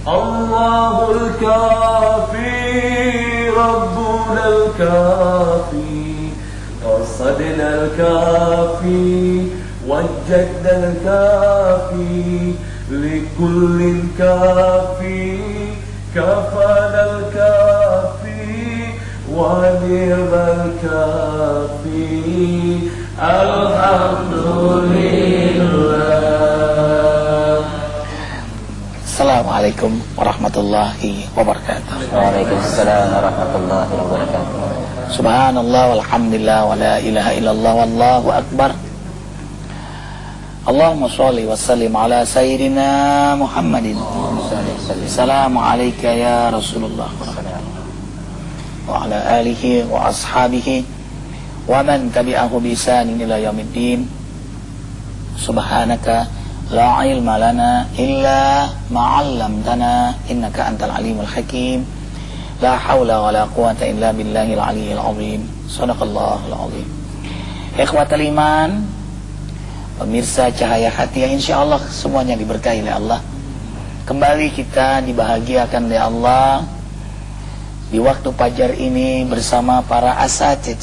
الله الكافي ربنا الكافي قصدنا الكافي وجدنا الكافي لكل كافي كفانا الكافي ونعم الكافي الحمد لله. Assalamualaikum warahmatullahi wabarakatuh. Waalaikumsalam warahmatullahi wabarakatuh. Subhanallah walhamdulillah wa la ilaha illallah wallahu akbar. Allahumma sholli wa sallim ala sayyidina Muhammadin. Assalamu alayka ya Rasulullah wa ala alihi wa ashabihi wa man tabi'ahu bi ihsanin ila yaumiddin. Subhanaka la ilma lana illa ma 'allamtana innaka antal alimul hakim. La haula wa la quwata illa billahil aliyyil azim. Shadaqallahul azim. Ikhwatal iman, pemirsa Cahaya Hati yang insyaallah semuanya diberkahi oleh Allah. Kembali kita dibahagiakan oleh Allah di waktu fajar ini bersama para asatid.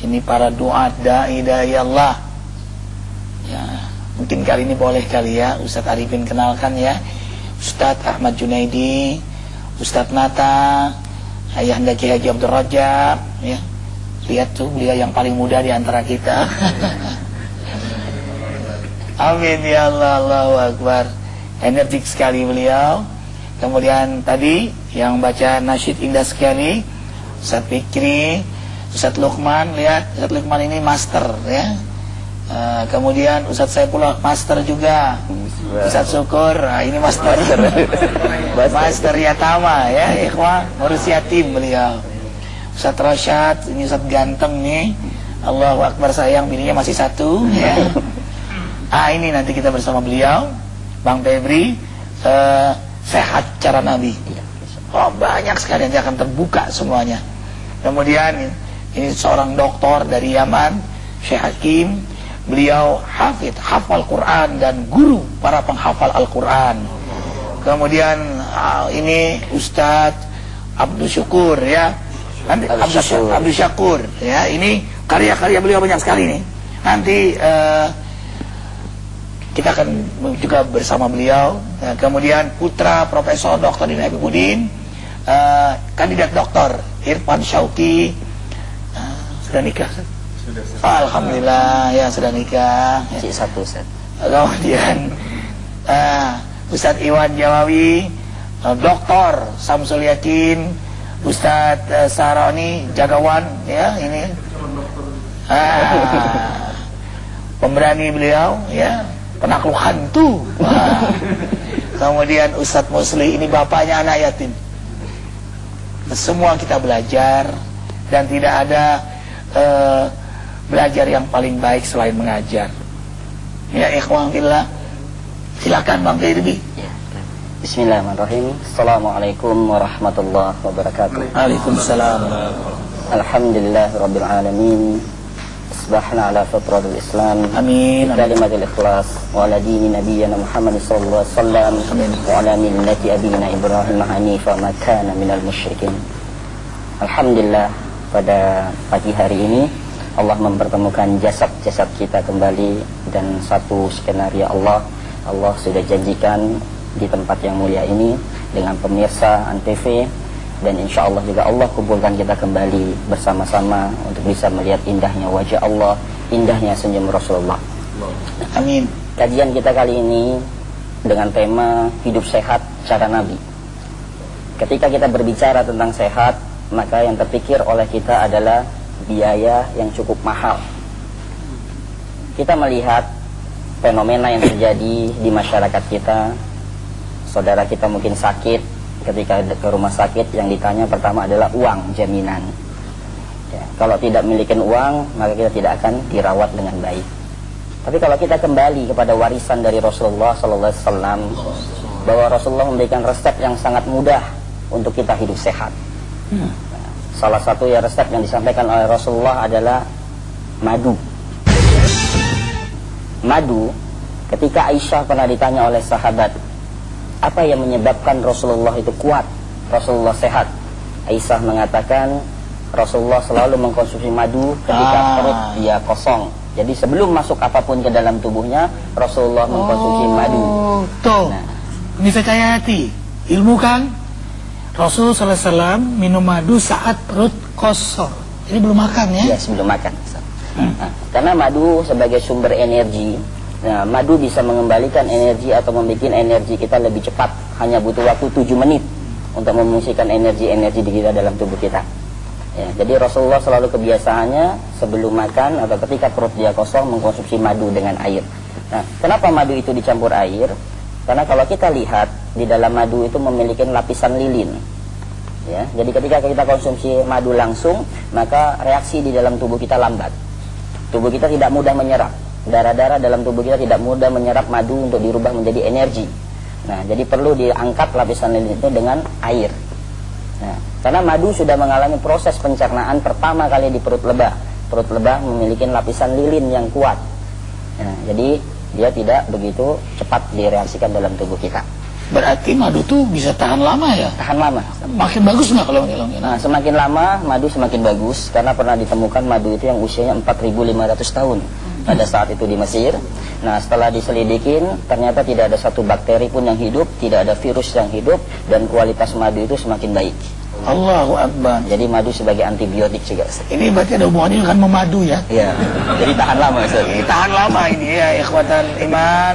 Ini para duat dai Allah. Ya, mungkin kali ini boleh kali ya Ustadz Arifin kenalkan ya. Ustadz Ahmad Junaidi, Ustadz Nata, Ayahanda Ki Haji Abdul Rajab ya. Lihat tuh beliau yang paling muda di antara kita. Amin ya Allah, Allahu Akbar. Energik sekali beliau. Kemudian tadi yang baca nasyid indah sekali Ustadz Fikri, Ustadz Luqman. Lihat Ustadz Luqman ini master ya. Kemudian Ustadz Saifullah master juga. Ustadz Syukur, ini master. Master Yatama ya, ikhwah, ngurus yatim beliau. Ustadz Rosyad, ini Ustadz ganteng nih. Allahu Akbar, sayang bininya masih satu ya. Ini nanti kita bersama beliau, Bang Febri, sehat cara Nabi. Oh, banyak sekali yang akan terbuka semuanya. Kemudian ini seorang doktor dari Yaman, Syekh Hakim. Beliau hafal Quran dan guru para penghafal Al-Quran. Kemudian ini Ustadz Abdul Syukur ya. Nanti Abdul Syakur ya. Ini karya-karya beliau banyak sekali nih. Nanti kita akan juga bersama beliau. Kemudian putra Profesor Dr. Dina Habibudin, kandidat doktor Irfan Syauqi, sudah nikah. Alhamdulillah ya sudah nikah. Cik satu Ustaz. Kemudian Ustadz Iwan Jawawi, Doktor Samsul Yakin, Ustadz Saroni Jagawan ya ini. Pemberani beliau ya, penakluk hantu. Kemudian Ustadz Musli, ini bapaknya anak yatim. Semua kita belajar dan tidak ada belajar yang paling baik selain mengajar. Ya ikhwan fillah. Silakan Bang Firbi. Ya. Bismillahirrahmanirrahim. Assalamualaikum warahmatullahi wabarakatuh. Waalaikumsalam. Alhamdulillahirabbil alamin. Asbahna ala fitratil Islam. Amin. Kalimatul ikhlas wa ala dini nabiyyina Muhammad sallallahu alaihi wasallam wa ala millati abina Ibrahim hanifa ma kana minal musyrikin. Alhamdulillah, pada pagi hari ini Allah mempertemukan jasad-jasad kita kembali, dan satu skenario Allah sudah janjikan di tempat yang mulia ini dengan pemirsa Antv, dan insya Allah juga Allah kumpulkan kita kembali bersama-sama untuk bisa melihat indahnya wajah Allah, indahnya senyum Rasulullah. Amin. Kajian kita kali ini dengan tema hidup sehat cara Nabi. Ketika kita berbicara tentang sehat, maka yang terpikir oleh kita adalah biaya yang cukup mahal. Kita melihat fenomena yang terjadi di masyarakat kita. Saudara kita mungkin sakit, ketika ke rumah sakit yang ditanya pertama adalah uang jaminan ya, kalau tidak memiliki uang maka kita tidak akan dirawat dengan baik. Tapi kalau kita kembali kepada warisan dari Rasulullah SAW, bahwa Rasulullah memberikan resep yang sangat mudah untuk kita hidup sehat. Salah satu ya resep yang disampaikan oleh Rasulullah adalah madu. Madu, ketika Aisyah pernah ditanya oleh sahabat, apa yang menyebabkan Rasulullah itu kuat, Rasulullah sehat? Aisyah mengatakan Rasulullah selalu mengkonsumsi madu ketika perut dia kosong. Jadi sebelum masuk apapun ke dalam tubuhnya, Rasulullah mengkonsumsi madu. Tuh, ini saya hati. Ilmu kan? Rasul SAW minum madu saat perut kosong. Jadi belum makan ya? Ya, sebelum makan. Nah, karena madu sebagai sumber energi, nah, madu bisa mengembalikan energi atau membuat energi kita lebih cepat. Hanya butuh waktu 7 menit untuk memungsikan energi-energi di kita dalam tubuh kita. Ya, jadi Rasulullah selalu kebiasaannya sebelum makan atau ketika perut dia kosong mengkonsumsi madu dengan air. Nah, kenapa madu itu dicampur air? Karena kalau kita lihat di dalam madu itu memiliki lapisan lilin. Ya, jadi ketika kita konsumsi madu langsung, maka reaksi di dalam tubuh kita lambat. Tubuh kita tidak mudah menyerap. Darah-darah dalam tubuh kita tidak mudah menyerap madu untuk dirubah menjadi energi. Nah, jadi perlu diangkat lapisan lilin itu dengan air. Nah, karena madu sudah mengalami proses pencernaan pertama kali di perut lebah. Perut lebah memiliki lapisan lilin yang kuat. Nah, jadi dia tidak begitu cepat direaksikan dalam tubuh kita. Berarti madu tuh bisa tahan lama ya? Tahan lama. Makin bagus nggak kalau ngilangin? Nah, semakin lama madu semakin bagus karena pernah ditemukan madu itu yang usianya 4.500 tahun pada saat itu di Mesir. Nah, setelah diselidikin ternyata tidak ada satu bakteri pun yang hidup, tidak ada virus yang hidup, dan kualitas madu itu semakin baik. Allahu Akbar. Jadi madu sebagai antibiotik juga. Ini berarti ada hubungannya dengan memadu ya? Iya. Jadi tahan lama, Ustaz. Tahan lama ini ya, ikhwatan iman,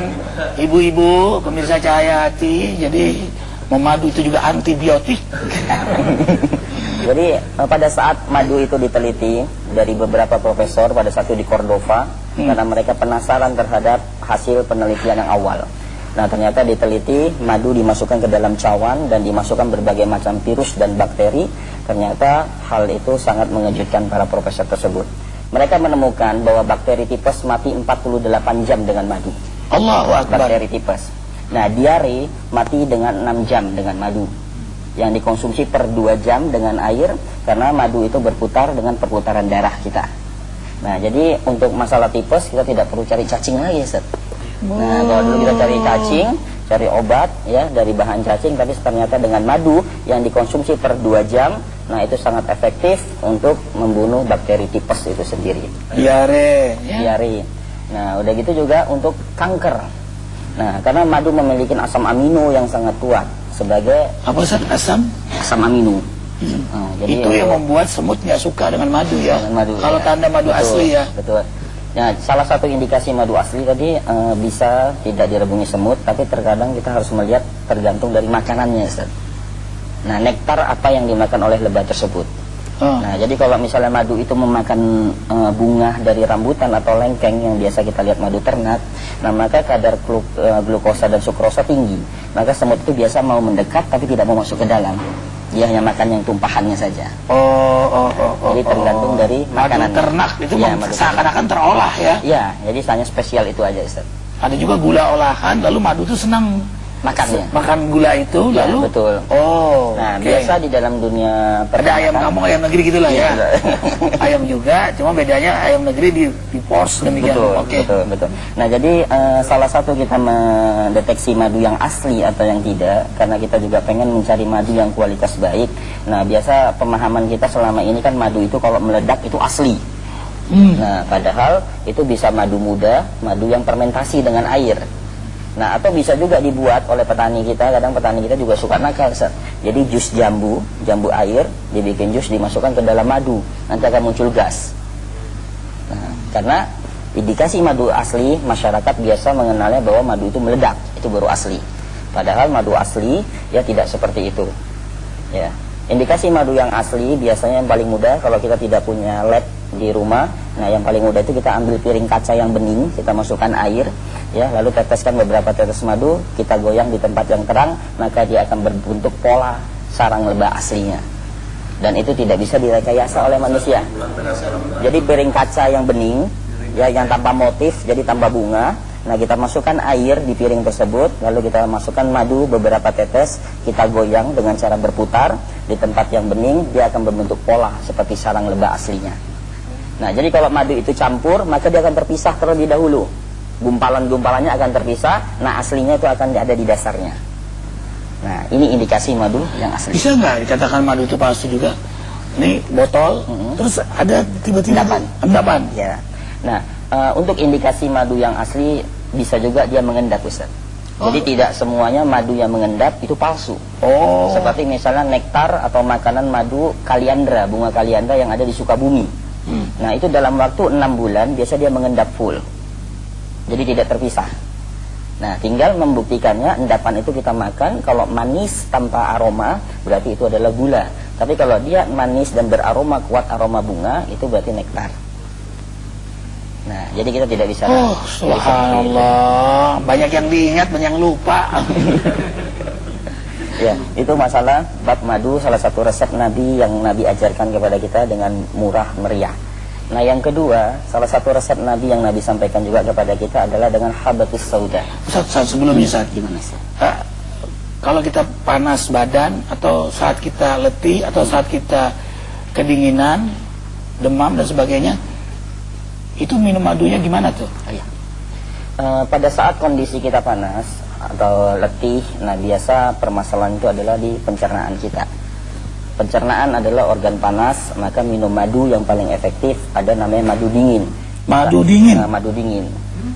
ibu-ibu, pemirsa Cahaya Hati. Jadi memadu itu juga antibiotik. Jadi pada saat madu itu diteliti dari beberapa profesor pada satu di Cordova, karena mereka penasaran terhadap hasil penelitian yang awal. Nah, ternyata diteliti madu dimasukkan ke dalam cawan dan dimasukkan berbagai macam virus dan bakteri. Ternyata hal itu sangat mengejutkan para profesor tersebut. Mereka menemukan bahwa bakteri tipes mati 48 jam dengan madu. Allahu Akbar. Bakteri tipes. Nah, diare mati dengan 6 jam dengan madu. Yang dikonsumsi per 2 jam dengan air, karena madu itu berputar dengan perputaran darah kita. Nah, jadi untuk masalah tipes kita tidak perlu cari cacing lagi, Ustaz. Nah, kalau dulu kita cari cacing, cari obat ya dari bahan cacing, tapi ternyata dengan madu yang dikonsumsi per 2 jam, nah itu sangat efektif untuk membunuh bakteri tipes itu sendiri. Diare ya? Diare. Nah, udah gitu juga untuk kanker. Nah, karena madu memiliki asam amino yang sangat kuat sebagai apa Ustaz? Asam amino. Nah, jadi itu yang membuat semut nggak suka dengan madu ya. Dengan madu, kalau ya. tanda madu Betul, asli ya. Betul. Nah, salah satu indikasi madu asli tadi bisa tidak direbungi semut, tapi terkadang kita harus melihat tergantung dari makanannya, Ustaz. Nah, nektar apa yang dimakan oleh lebah tersebut. Nah, jadi kalau misalnya madu itu memakan bunga dari rambutan atau lengkeng yang biasa kita lihat madu ternak, nah maka kadar glukosa dan sukrosa tinggi. Maka semut itu biasa mau mendekat tapi tidak mau masuk ke dalam. Dia hanya makan yang tumpahannya saja. Jadi tergantung dari makanan. Madu ternak itu ya, seakan-akan terolah ya. Iya, jadi hanya spesial itu aja, Ustaz. Ada juga gula olahan, lalu madu itu senang makannya. Makan gula itu ya, lalu. Betul. Nah, biasa di dalam dunia ada ayam kampung, ayam negeri gitulah ya. Ayam juga, cuma bedanya ayam negeri di pors demikian. Betul. Nah, jadi salah satu kita mendeteksi madu yang asli atau yang tidak, karena kita juga pengen mencari madu yang kualitas baik. Nah, biasa pemahaman kita selama ini kan madu itu kalau meledak itu asli. Nah, padahal itu bisa madu muda, madu yang fermentasi dengan air. Nah, atau bisa juga dibuat oleh petani kita. Kadang petani kita juga suka nakal, Ustaz. Jadi jus jambu air, dibikin jus, dimasukkan ke dalam madu, nanti akan muncul gas. Nah, karena indikasi madu asli, masyarakat biasa mengenalnya bahwa madu itu meledak, itu baru asli. Padahal madu asli ya tidak seperti itu. Ya. Indikasi madu yang asli biasanya yang paling mudah kalau kita tidak punya lab di rumah. Nah, yang paling mudah itu kita ambil piring kaca yang bening, kita masukkan air, ya, lalu teteskan beberapa tetes madu, kita goyang di tempat yang terang, maka dia akan berbentuk pola sarang lebah aslinya. Dan itu tidak bisa direkayasa oleh manusia. Jadi piring kaca yang bening, ya, yang tanpa motif, jadi tanpa bunga. Nah, kita masukkan air di piring tersebut, lalu kita masukkan madu beberapa tetes, kita goyang dengan cara berputar di tempat yang bening, dia akan berbentuk pola seperti sarang lebah aslinya. Nah, jadi kalau madu itu campur, maka dia akan terpisah terlebih dahulu. Gumpalan-gumpalannya akan terpisah, nah aslinya itu akan ada di dasarnya. Nah, ini indikasi madu yang asli. Bisa nggak dikatakan madu itu palsu juga? Ini botol, terus ada tiba-tiba endapan. Ya. Nah, untuk indikasi madu yang asli bisa juga dia mengendap, Ustaz. Jadi tidak semuanya madu yang mengendap itu palsu. Seperti misalnya nektar atau makanan madu kaliandra, bunga kaliandra yang ada di Sukabumi. Nah, itu dalam waktu 6 bulan biasa dia mengendap full. Jadi tidak terpisah. Nah, tinggal membuktikannya, endapan itu kita makan, kalau manis tanpa aroma, berarti itu adalah gula. Tapi kalau dia manis dan beraroma, kuat aroma bunga, itu berarti nektar. Nah, jadi kita tidak bisa... subhanallah, banyak yang diingat, banyak yang lupa. Ya, itu masalah bab madu, salah satu resep Nabi yang Nabi ajarkan kepada kita dengan murah meriah. Nah, yang kedua, salah satu resep Nabi yang Nabi sampaikan juga kepada kita adalah dengan habatus sauda. Saat sebelumnya saat gimana sih? Kalau kita panas badan, atau saat kita letih, atau saat kita kedinginan, demam dan sebagainya, itu minum madunya gimana tuh? Pada saat kondisi kita panas atau letih, nah biasa permasalahan itu adalah di pencernaan kita. Pencernaan adalah organ panas, maka minum madu yang paling efektif ada namanya madu dingin. Madu dingin? Nah, madu dingin.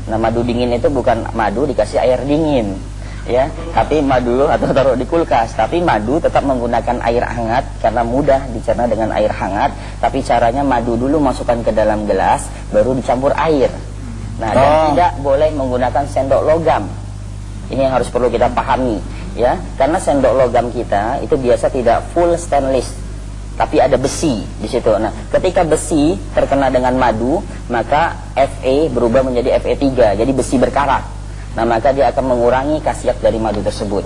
Nah, madu dingin itu bukan madu dikasih air dingin, ya. Tapi madu atau taruh di kulkas. Tapi madu tetap menggunakan air hangat karena mudah dicerna dengan air hangat. Tapi caranya madu dulu masukkan ke dalam gelas, baru dicampur air. Nah, dan tidak boleh menggunakan sendok logam. Ini yang harus perlu kita pahami, ya, karena sendok logam kita itu biasa tidak full stainless, tapi ada besi di situ. Nah, ketika besi terkena dengan madu, maka Fe berubah menjadi Fe3, jadi besi berkarat. Nah, maka dia akan mengurangi khasiat dari madu tersebut.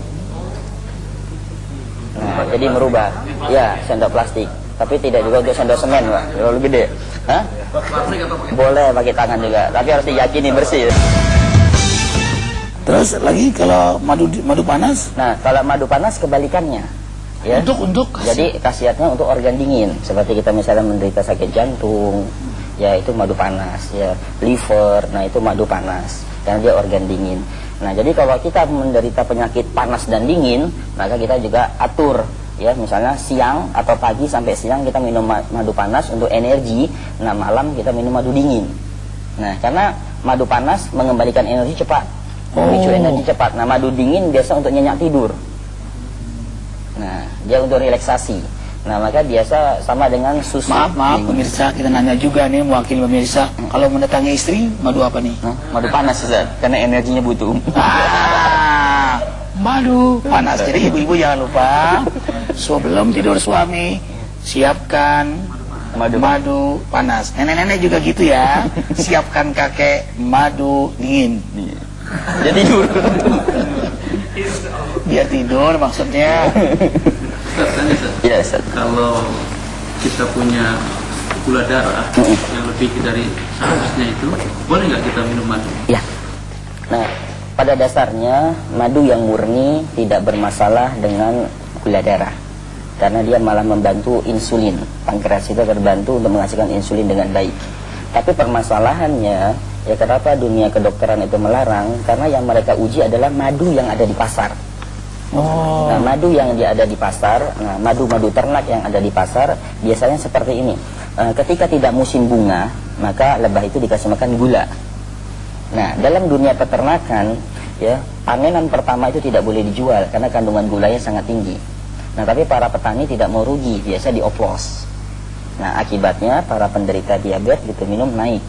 Nah, jadi merubah. Ya, sendok plastik, tapi tidak juga untuk sendok semen, Pak. Terlalu gede. Hah? Boleh pakai tangan juga, tapi harus diyakini bersih. Terus lagi kalau madu panas? Nah, kalau madu panas kebalikannya, ya. Untuk jadi khasiatnya untuk organ dingin, seperti kita misalnya menderita sakit jantung, ya itu madu panas, ya. Liver, nah itu madu panas, karena dia organ dingin. Nah, jadi kalau kita menderita penyakit panas dan dingin, maka kita juga atur, ya, misalnya siang atau pagi sampai siang kita minum madu panas untuk energi. Nah, malam kita minum madu dingin. Nah, karena madu panas mengembalikan energi cepat. Memicu energi cepat. Nah, madu dingin biasa untuk nyenyak tidur. Nah, dia untuk relaksasi. Nah, maka biasa sama dengan susu. Maaf pemirsa, kita nanya juga nih mewakili pemirsa. Kalau mendatangi istri, madu apa nih? Madu panas, Ustaz, karena energinya butuh. Madu panas. Jadi ibu-ibu jangan lupa, sebelum tidur suami, siapkan madu panas. Nenek-nenek juga gitu ya. Siapkan kakek madu dingin. Dia tidur. Biar tidur maksudnya. Ya, kalau kita punya gula darah yang lebih dari seharusnya itu, boleh nggak kita minum madu? Ya. Nah, pada dasarnya madu yang murni tidak bermasalah dengan gula darah, karena dia malah membantu insulin. Pankreas itu terbantu untuk menghasilkan insulin dengan baik. Tapi permasalahannya, ya kenapa dunia kedokteran itu melarang? Karena yang mereka uji adalah madu yang ada di pasar. Nah, madu yang dia ada di pasar, nah, madu-madu ternak yang ada di pasar biasanya seperti ini. Ketika tidak musim bunga, maka lebah itu dikasih makan gula. Nah, dalam dunia peternakan, ya, panenan pertama itu tidak boleh dijual karena kandungan gulanya sangat tinggi. Nah, tapi para petani tidak mau rugi, biasa dioplos. Nah, akibatnya para penderita diabetes gitu minum naik.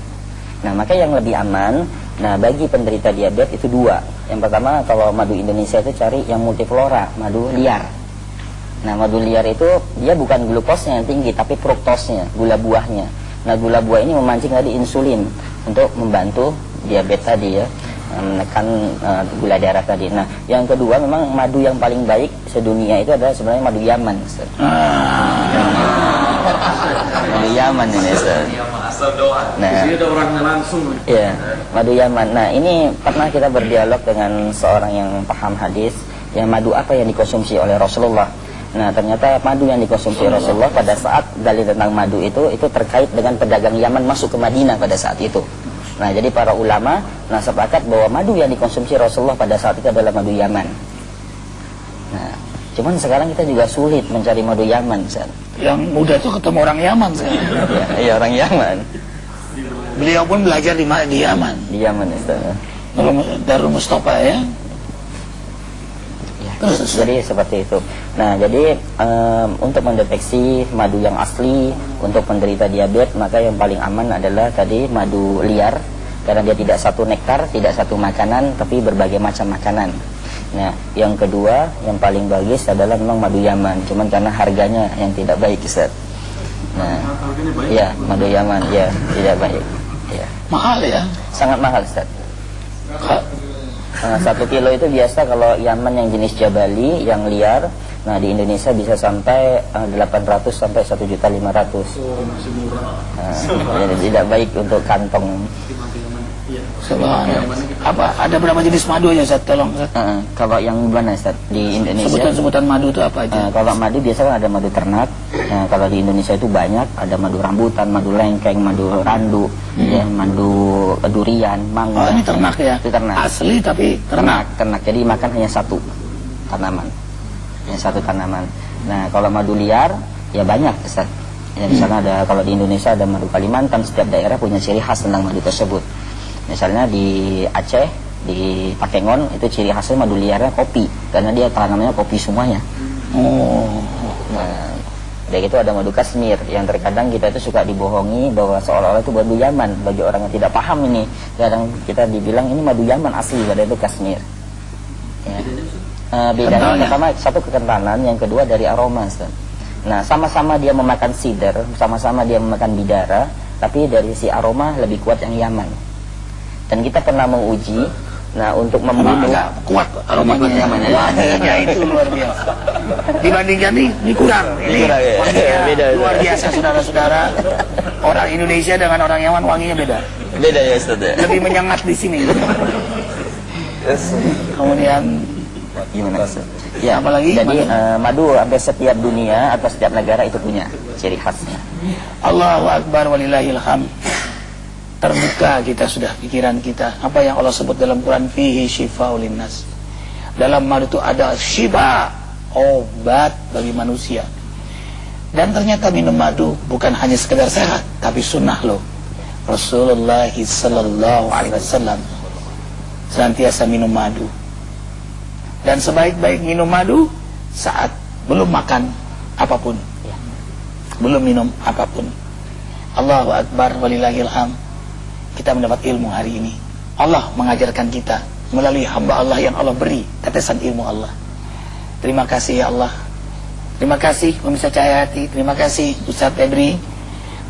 Nah, maka yang lebih aman, nah bagi penderita diabetes itu dua. Yang pertama, kalau madu Indonesia itu cari yang multiflora, madu liar. Nah, madu liar itu dia bukan glukosnya yang tinggi, tapi fruktosnya, gula buahnya. Nah, gula buah ini memancing tadi insulin untuk membantu diabetes tadi, ya, menekan gula darah tadi. Nah, yang kedua memang madu yang paling baik sedunia itu adalah sebenarnya madu Yaman. Madu Yaman ini, Ustaz. Nah, ini ada orangnya langsung. Ya, madu Yaman. Nah, ini pernah kita berdialog dengan seorang yang paham hadis, yang madu apa yang dikonsumsi oleh Rasulullah. Nah, ternyata madu yang dikonsumsi Rasulullah pada saat dalil tentang madu itu terkait dengan pedagang Yaman masuk ke Madinah pada saat itu. Nah, jadi para ulama sepakat bahwa madu yang dikonsumsi Rasulullah pada saat itu adalah madu Yaman. Nah, cuman sekarang kita juga sulit mencari madu Yaman, Ustaz. Yang muda tuh ketemu orang Yaman sekarang. Iya, orang Yaman. Beliau pun belajar di Yaman. Di Yaman, Ustaz. Darul Mustafa ya. Ya, jadi seperti itu. Nah, jadi untuk mendeteksi madu yang asli untuk penderita diabetes, maka yang paling aman adalah tadi madu liar, karena dia tidak satu nektar, tidak satu makanan, tapi berbagai macam makanan. Nah, yang kedua, yang paling bagus adalah memang madu Yaman, cuman karena harganya yang tidak baik, Ustaz. Nah, ya, madu Yaman, ya, tidak baik. Ya. Mahal ya? Sangat mahal, Ustaz. 1 kilo itu biasa kalau Yaman yang jenis Jabali, yang liar. Nah, di Indonesia bisa sampai 800 sampai 1.500.000. Masih murah. Jadi tidak baik untuk kantong. Apa ada berapa jenis madu ya, Ustaz? Tolong, Ustaz. Kalau yang mana, Ustaz? Di Indonesia sebutan madu itu apa aja? kalau madu biasanya ada madu ternak. Kalau di Indonesia itu banyak, ada madu rambutan, madu lengkeng, madu randu, ya, madu durian, mangga. Oh, ini ternak ya? Itu ternak. Asli tapi ternak. Ternak. Jadi makan hanya satu tanaman. Hanya satu tanaman. Nah, kalau madu liar ya banyak, Ustaz. Ya, misalnya ada, kalau di Indonesia ada madu Kalimantan, setiap daerah punya ciri khas tentang madu tersebut. Misalnya di Aceh, di Takengon, itu ciri khasnya madu liarnya kopi, karena dia tanamannya kopi semuanya. Nah, dari itu ada madu Kashmir, yang terkadang kita itu suka dibohongi bahwa seolah-olah itu madu Yaman. Bagi orang yang tidak paham ini, kadang kita dibilang ini madu Yaman asli, padahal itu Kashmir. Ya. Bedanya pertama, satu kekentalan, yang kedua dari aroma, Ustaz. Nah, sama-sama dia memakan sidr, sama-sama dia memakan bidara, tapi dari sisi aroma lebih kuat yang Yaman. Dan kita pernah menguji, nah, untuk membunuh kuat aromanya, wanginya itu luar biasa. Dibandingkan ini kurang. Ini wanginya luar biasa, saudara-saudara. Orang Indonesia dengan orang Yaman wanginya beda. Beda ya, Ustaz. Lebih menyengat di sini. Kemudian gimana, Ustaz? Ya, apalagi jadi madu hampir setiap dunia atau setiap negara itu punya ciri khasnya. Allahu Akbar walillahil hamd. Terbuka kita sudah pikiran kita. Apa yang Allah sebut dalam Quran, fihi syifa'ul linnas. Dalam madu itu ada syifa, obat bagi manusia. Dan ternyata minum madu bukan hanya sekedar sehat, tapi sunnah loh. Rasulullah sallallahu alaihi wasallam senantiasa minum madu. Dan sebaik-baik minum madu saat belum makan apapun, belum minum apapun. Allahu Akbar walillahil hamd. Kita mendapat ilmu hari ini. Allah mengajarkan kita melalui hamba Allah yang Allah beri tetesan ilmu Allah. Terima kasih ya Allah. Terima kasih pemirsa Cahaya Hati. Terima kasih Ustaz Febri.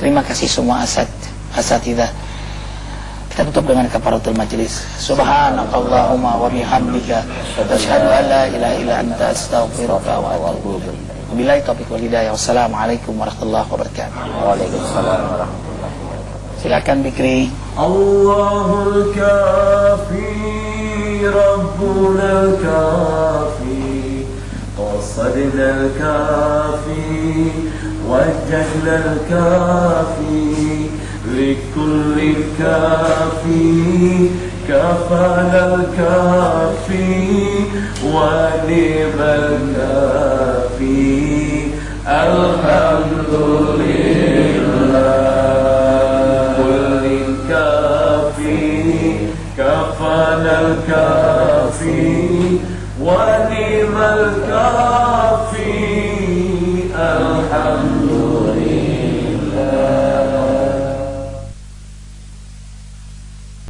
Terima kasih semua asatidzah. Kita tutup dengan kafaratul majelis. Subhanakallahumma wa bihamdika asyhadu an la ilaha illa anta astaghfiruka wa atubu ilaik. Wabillahi taufiq wal hidayah. Wassalamualaikum warahmatullahi wabarakatuh. Waalaikumsalam warahmatullahi. Silakan Bikri. Allahul Kafi, Rabbunal Kafi, Qasadnal Kafi, Wajjahnal Kafi, Likulli Kafi, Kafanal Kafi, Wanimal Kafi, Alhamdulillah. كفانا الكافي ونعم الكافي